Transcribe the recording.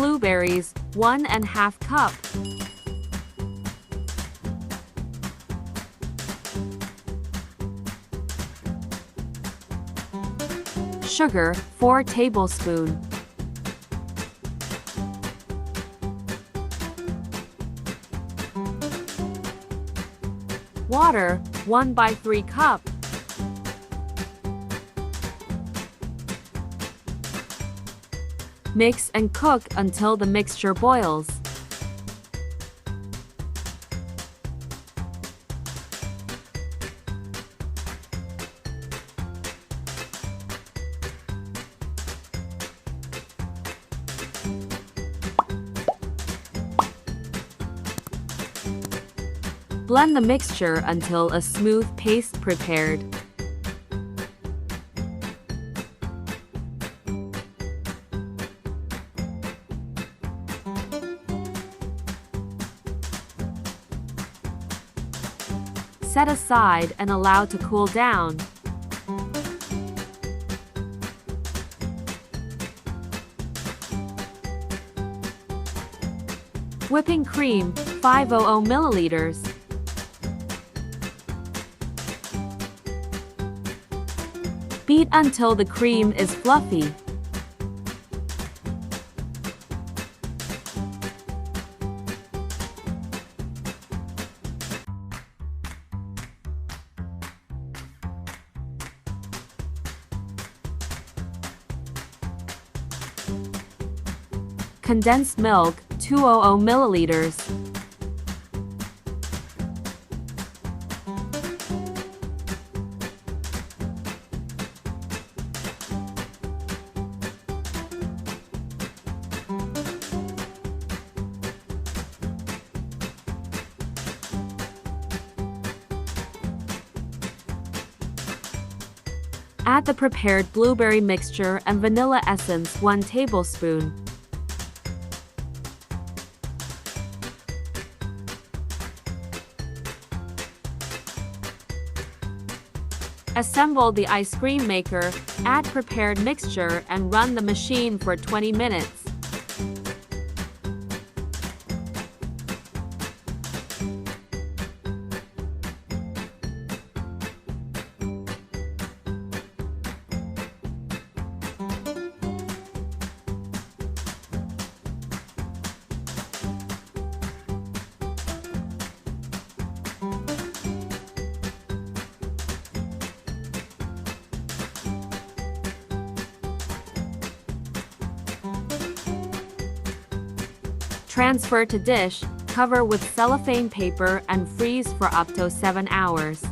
Blueberries, 1½ cup. Sugar, 4 tablespoons. Water, 1/3 cup. Mix and cook until the mixture boils. Blend the mixture until a smooth paste prepared. Set aside and allow to cool down. Whipping cream, 500 milliliters. Beat until the cream is fluffy. Condensed milk, 200 milliliters. Add the prepared blueberry mixture and vanilla essence, 1 tablespoon. Assemble the ice cream maker, add prepared mixture and run the machine for 20 minutes. Transfer to dish, cover with cellophane paper and freeze for up to 7 hours.